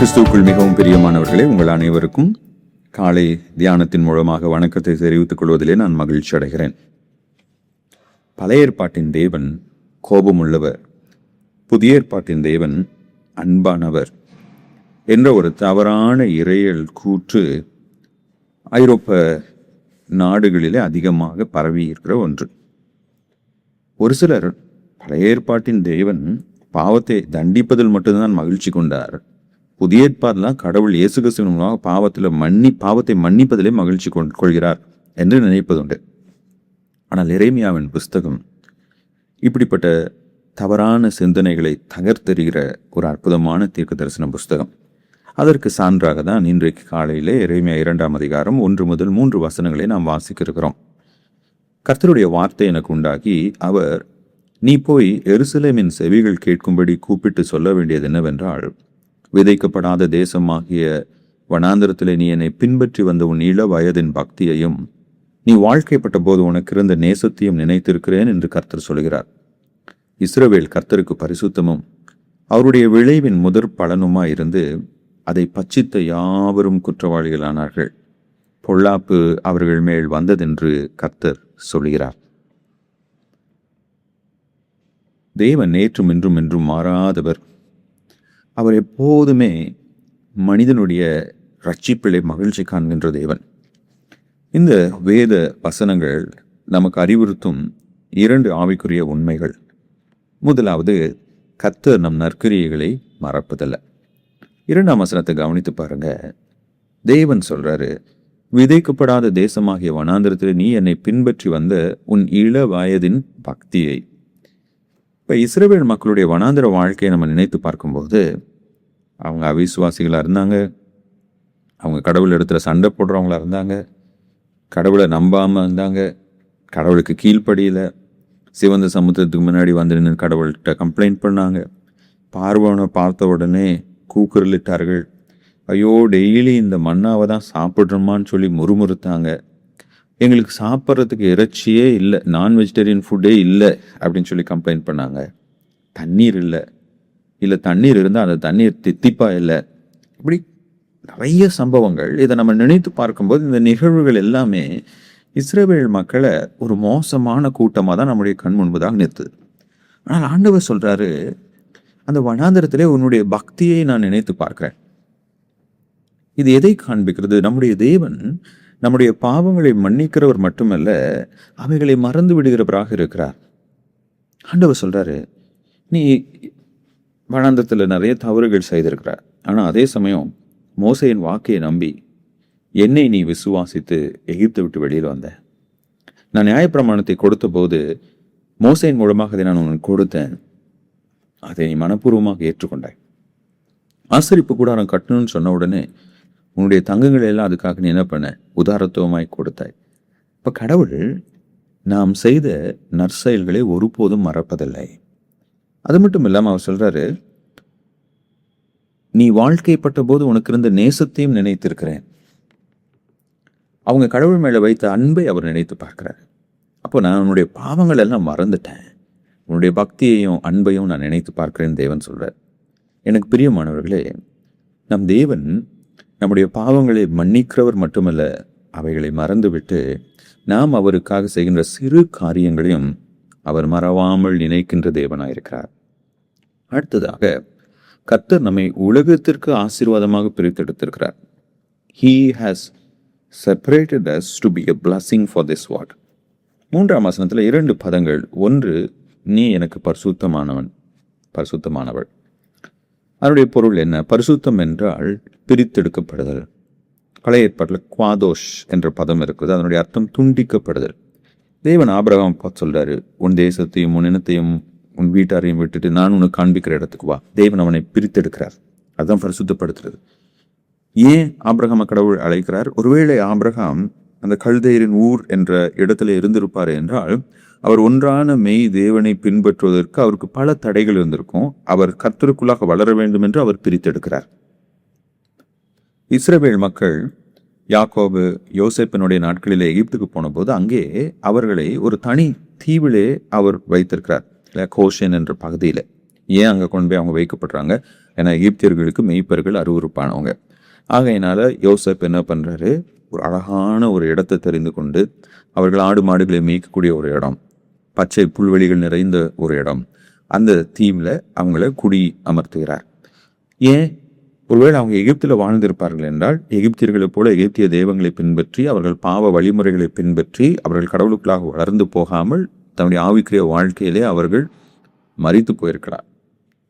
கிறிஸ்துவுக்குள் மிகவும் பிரியமானவர்களே, உங்கள் அனைவருக்கும் காலை தியானத்தின் மூலமாக வணக்கத்தை தெரிவித்துக் கொள்வதிலே நான் மகிழ்ச்சி அடைகிறேன். பழைய ஏற்பாட்டின் தேவன் கோபமுள்ளவர், புதிய ஏற்பாட்டின் தேவன் அன்பானவர் என்ற ஒரு தவறான இறையல் கூற்று ஐரோப்பா நாடுகளிலே அதிகமாக பரவி இருக்கிற ஒன்று. ஒரு சிலர் பழைய ஏற்பாட்டின் தேவன் பாவத்தை தண்டிப்பதில் மட்டும்தான் மகிழ்ச்சி கொண்டார், புதிய ஏற்பாடுலாம் கடவுள் இயேசு கிறிஸ்துவின் மூலமாக பாவத்தை மன்னிப்பதிலே மகிழ்ச்சி கொள்கிறார் என்று நினைப்பதுண்டு. ஆனால் எரேமியாவின் புஸ்தகம் இப்படிப்பட்ட தவறான சிந்தனைகளை தகர்த்தெறிகிற ஒரு அற்புதமான தீர்க்க தரிசன புஸ்தகம். அதற்கு சான்றாக தான் இன்றைக்கு காலையிலே எரேமியா 2ஆம் அதிகாரம் 1 முதல் 3 வசனங்களை நாம் வாசிக்க இருக்கிறோம். கர்த்தருடைய வார்த்தை எனக்கு உண்டாகி, அவர், நீ போய் எருசலேமின் செவிகள் கேட்கும்படி கூப்பிட்டு சொல்ல வேண்டியது என்னவென்றால், விதைக்கப்படாத தேசமாகிய வனாந்திரத்திலே நீ என்னை பின்பற்றி வந்த உன் இள வயதின் பக்தியையும் நீ வாழ்க்கைப்பட்ட போது உனக்கு இருந்த நேசத்தையும் நினைத்திருக்கிறேன் என்று கர்த்தர் சொல்கிறார். இஸ்ரவேல் கர்த்தருக்கு பரிசுத்தமும் அவருடைய விளைவின் முதற் பலனுமாயிருந்து அதை பட்சித்த யாவரும் குற்றவாளிகளானார்கள். பொல்லாப்பு அவர்கள் மேல் வந்ததென்று கர்த்தர் சொல்கிறார். தேவன் நேற்றும் இன்றும் என்றும் மாறாதவர். அவர் எப்போதுமே மனிதனுடைய ரட்சிப்பிலே மகிழ்ச்சி காண்கின்ற தேவன். இந்த வேத வசனங்கள் நமக்கு அறிவுறுத்தும் 2 ஆவிக்குரிய உண்மைகள். முதலாவது, கர்த்தர் நம் நற்கிரியைகளை மறப்பதில்லை. 2ஆம் வசனத்தை கவனித்து பாருங்க. தேவன் சொல்றாரு, விதைக்கப்படாத தேசமாகிய வனாந்திரத்தில் நீ என்னை பின்பற்றி வந்த உன் இள வயதின் பக்தியை. இப்போ இஸ்ரவேல் மக்களுடைய வனாந்திர வாழ்க்கையை நம்ம நினைத்து பார்க்கும்போது, அவங்க அவிசுவாசிகளாக இருந்தாங்க, அவங்க கடவுள் இடத்துல சண்டை போடுறவங்களா இருந்தாங்க, கடவுளை நம்பாமல் இருந்தாங்க, கடவுளுக்கு கீழ்ப்படியில் சிவந்த சமுத்திரத்துக்கு முன்னாடி வந்து நின்று கடவுள்கிட்ட கம்ப்ளைண்ட் பண்ணாங்க. பார்வோனை பார்த்த உடனே கூக்குரலிட்டார்கள். ஐயோ, டெய்லி இந்த மண்ணாவை தான் சாப்பிட்றோமான்னு சொல்லி முறுமுறுத்தாங்க. எங்களுக்கு சாப்பிட்றதுக்கு இறைச்சியே இல்லை, நான் வெஜிடேரியன் ஃபுட்டே இல்லை அப்படின்னு சொல்லி கம்ப்ளைண்ட் பண்ணாங்க. தண்ணீர் இல்லை தண்ணீர் இருந்தால் அந்த தண்ணீர் தித்திப்பா இல்லை. இப்படி நிறைய சம்பவங்கள். இதை நம்ம நினைத்து பார்க்கும்போது இந்த நிகழ்வுகள் எல்லாமே இஸ்ரவேல் மக்களை ஒரு மோசமான கூட்டமாக தான் நம்முடைய கண் முன்பதாக நிறுத்துது. ஆனால் ஆண்டவர் சொல்றாரு, அந்த வனாந்திரத்திலே உன்னுடைய பக்தியை நான் நினைத்து பார்க்கிறேன். இது எதை காண்பிக்கிறது? நம்முடைய தேவன் நம்முடைய பாவங்களை மன்னிக்கிறவர் மட்டுமல்ல, அவைகளை மறந்து விடுகிறவராக இருக்கிறார். ஆண்டவர் சொல்றாரு, நீ வனாந்தரத்தில் நிறைய தவறுகள் செய்திருக்கிறார், ஆனால் அதே சமயம் மோசையின் வாக்கையை நம்பி என்னை நீ விசுவாசித்து எகிப்தை விட்டு வெளியில் வந்த. நான் நியாயப்பிரமாணத்தை கொடுத்த போது மோசையின் மூலமாக அதை நான் உனக்கு கொடுத்தேன், அதை நீ மனப்பூர்வமாக ஏற்றுக்கொண்டாய். ஆசரிப்பு கூடாரம் கட்டணும்னு சொன்ன உடனே உன்னுடைய தங்கங்களை எல்லாம் அதுக்காக நீ என்ன பண்ண? உதாரத்துவமாய் கொடுத்தாய். இப்போ கடவுள் நாம் செய்த நற்செயல்களை ஒருபோதும் மறப்பதில்லை. அது மட்டும் இல்லாமல் அவர் சொல்றாரு, நீ வாழ்க்கைப்பட்ட போது உனக்கு இருந்த நேசத்தையும் நினைத்திருக்கிறேன். அவங்க கடவுள் மேலே வைத்த அன்பை அவர் நினைத்து பார்க்கிறார். அப்போ நான் உன்னுடைய பாவங்கள் எல்லாம் மறந்துட்டேன், உன்னுடைய பக்தியையும் அன்பையும் நான் நினைத்து பார்க்கிறேன் தேவன் சொல்றார். எனக்கு பிரியமானவர்களே, நம் தேவன் நம்முடைய பாவங்களை மன்னிக்கிறவர் மட்டுமல்ல, அவைகளை மறந்துவிட்டு நாம் அவருக்காக செய்கின்ற சிறு காரியங்களையும் அவர் மறவாமல் நினைக்கின்ற தேவனாயிருக்கிறார். அடுத்ததாக, கர்த்தர் நம்மை உலகத்திற்கு ஆசீர்வாதமாக பிரித்தெடுத்திருக்கிறார். He has separated us to be a blessing for this world. 3ஆம் வசனத்தில் 2 பதங்கள். ஒன்று, நீ எனக்கு பரிசுத்தமானவள். அதனுடைய பொருள் என்ன? பரிசுத்தம் என்றால் பிரித்தெடுக்கப்படுதல். பழைய ஏற்பாட்டில் குவாதோஷ் என்ற பதம் இருக்குது. அதனுடைய அர்த்தம் துண்டிக்கப்படுதல். தேவன் ஆபிரகாம் பார்த்து சொல்றாரு, உன் தேசத்தையும் உன் இனத்தையும் உன் வீட்டாரையும் விட்டுட்டு நான் உனக்கு காண்பிக்கிற இடத்துக்கு வா. தேவன் அவனை பிரித்தெடுக்கிறார். அதுதான் பரிசுத்தப்படுத்துறது. ஏன் ஆபிரகாம கடவுள் அழைக்கிறார்? ஒருவேளை ஆபிரகாம் அந்த கல்தேயரின் ஊர் என்ற இடத்துல இருந்திருப்பார் என்றால், அவர் ஒன்றான மெய் தேவனை பின்பற்றுவதற்கு அவருக்கு பல தடைகள் இருந்திருக்கும். அவர் கர்த்தருக்குள்ளாக வளர வேண்டும் என்று அவர் பிரித்தெடுக்கிறார். இஸ்ரவேல் மக்கள் யாக்கோபு யோசேப்பினுடைய நாட்களிலே எகிப்துக்கு போன போது அங்கே அவர்களை ஒரு தனி தீவிலே அவர் வைத்திருக்கிறார், கோஷன் என்ற பகுதியில். ஏன் அங்கே கொண்டு போய் அவங்க வைக்கப்படுறாங்க? ஏன்னா எகிப்தியர்களுக்கு மெய்ப்பர்கள் அருவருப்பானவங்க. ஆகையினால யோசப் என்ன பண்ணுறாரு, ஒரு அழகான ஒரு இடத்தை தெரிந்து கொண்டு, அவர்கள் ஆடு மாடுகளை மேய்க்கக்கூடிய ஒரு இடம், பச்சை புல்வெளிகள் நிறைந்த ஒரு இடம், அந்த தீவில் அவங்கள குடி அமர்த்துகிறார். ஏன்? ஒருவேளை அவங்க எகிப்தில் வாழ்ந்திருப்பார்கள் என்றால், எகிப்தியர்களைப் போல எகிப்திய தெய்வங்களை பின்பற்றி, அவர்கள் பாவ வழிமுறைகளை பின்பற்றி, அவர்கள் கடவுளுக்குள்ளாக வளர்ந்து போகாமல் தன்னுடைய ஆவிக்குரிய வாழ்க்கையிலே அவர்கள் மரித்து போயிருக்கலாம்,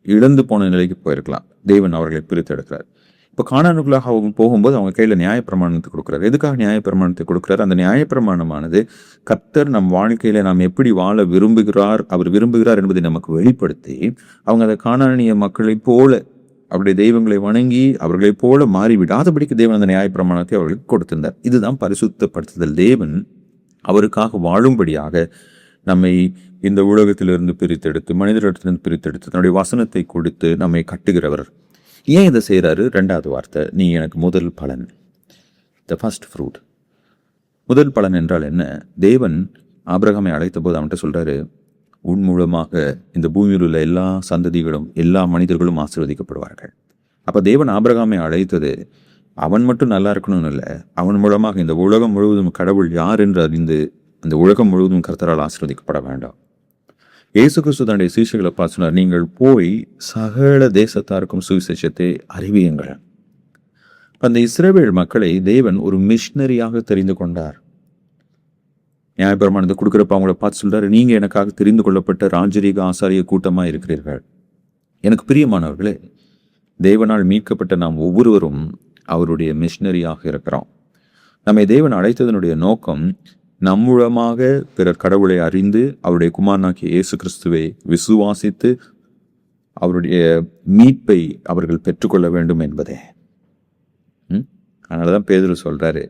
இழந்து போன நிலைக்கு போயிருக்கலாம். தேவன் அவர்களை பிரித்தெடுக்கிறார். இப்போ கானானுக்குள்ளாக அவங்க போகும்போது அவங்க கையில் நியாயப்பிரமாணத்தை கொடுக்குறாரு. எதுக்காக நியாயப்பிரமாணத்தை கொடுக்குறாரு? அந்த நியாயப்பிரமாணமானது கர்த்தர் நம் வாழ்க்கையில நாம் எப்படி வாழ விரும்புகிறார், அவர் விரும்புகிறார் என்பதை நமக்கு வெளிப்படுத்தி, அவங்க அந்த கானானிய மக்களைப் போல அவருடைய தெய்வங்களை வணங்கி அவர்களைப் போல மாறிவிடாதபடிக்கு தேவன் அந்த நியாயப்பிரமாணத்தை அவர்களுக்கு கொடுத்திருந்தார். இதுதான் பரிசுத்தப்படுத்துதல். தேவன் அவருக்காக வாழும்படியாக நம்மை இந்த உலகத்திலிருந்து பிரித்தெடுத்து, மனிதரிடத்திலிருந்து பிரித்தெடுத்து, தன்னுடைய வசனத்தை கொடுத்து நம்மை கட்டுகிறவர். ஏன் இதை செய்கிறாரு? 2வது வார்த்தை, நீ எனக்கு முதல் பலன், த ஃபர்ஸ்ட் ஃப்ரூட். முதல் பலன் என்றால் என்ன? தேவன் ஆபிரகாமை அழைத்த போது அவன்கிட்ட சொல்றாரு, உன் மூலமாக இந்த பூமியில் உள்ள எல்லா சந்ததிகளும், எல்லா மனிதர்களும் ஆசீர்வதிக்கப்படுவார்கள். அப்போ தேவன் ஆபிரகாமை அழைத்தது அவன் மட்டும் நல்லா இருக்கணும்னு இல்லை, அவன் மூலமாக இந்த உலகம் முழுவதும் கடவுள் யார் என்று அறிந்து அந்த உலகம் முழுவதும் கர்த்தரால் ஆசீர்வதிக்கப்பட வேண்டாம். இயேசு கிறிஸ்து தன்னுடைய சீஷர்களை பார்த்து சொன்னார், நீங்கள் போய் சகல தேசத்தாருக்கும் சுவிசேஷத்தை அறிவியுங்கள். அந்த இஸ்ரவேல் மக்களை தேவன் ஒரு மிஷனரியாக தெரிந்து கொண்டார். நியாயப்பிரமாணத்தை கொடுக்குறப்ப அவங்கள பார்த்து சொல்றாரு, நீங்க எனக்காக தெரிந்து கொள்ளப்பட்ட ராஜரீக ஆசாரிய கூட்டமா இருக்கிறீர்கள். எனக்கு பிரியமானவர்களே, தேவனால் மீட்கப்பட்ட நாம் ஒவ்வொருவரும் அவருடைய மிஷனரியாக இருக்கிறோம். நம்மை தேவன் அழைத்ததனுடைய நோக்கம், நம் மூலமாக பிறர் கடவுளை அறிந்து அவருடைய குமாரனாகிய இயேசு கிறிஸ்துவை விசுவாசித்து அவருடைய மீட்பை அவர்கள் பெற்றுக்கொள்ள வேண்டும் என்பதே. அதனாலதான் பேதுரு சொல்றாரு,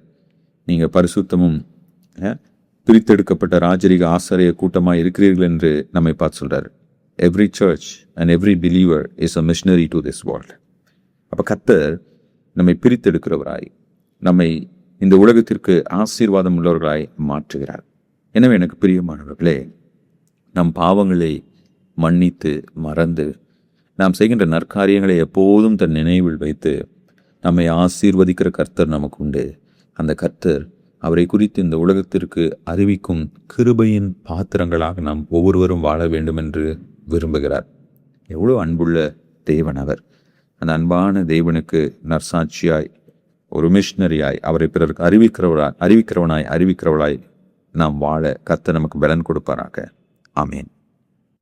நீங்க பரிசுத்தமும் பிரித்தெடுக்கப்பட்ட ராஜரீக ஆசாரிய கூட்டமாக இருக்கிறீர்கள் என்று நம்மை பார்த்து சொல்றாரு. Every church and every believer is a missionary to this world. அப்போ கர்த்தர் நம்மை பிரித்தெடுக்கிறவராய், நம்மை இந்த உலகத்திற்கு ஆசீர்வாதம் உள்ளவர்களாய் மாற்றுகிறார். எனவே எனக்கு பிரியமானவர்களே, நம் பாவங்களை மன்னித்து மறந்து நாம் செய்கின்ற நற்காரியங்களை எப்போதும் தன் நினைவில் வைத்து நம்மை ஆசீர்வதிக்கிற கர்த்தர் நமக்கு உண்டு. அந்த கர்த்தர் அவரை குறித்து இந்த உலகத்திற்கு அறிவிக்கும் கிருபையின் பாத்திரங்களாக நாம் ஒவ்வொருவரும் வாழ வேண்டும் என்று விரும்புகிறார். எவ்வளோ அன்புள்ள தேவன் அவர். அந்த அன்பான தேவனுக்கு நற்சாட்சியாய், ஒரு மிஷனரியாய், அவரை பிறருக்கு அறிவிக்கிறவளாய் நாம் வாழ கர்த்தர் நமக்கு பலன் கொடுப்பாராக. ஆமேன்.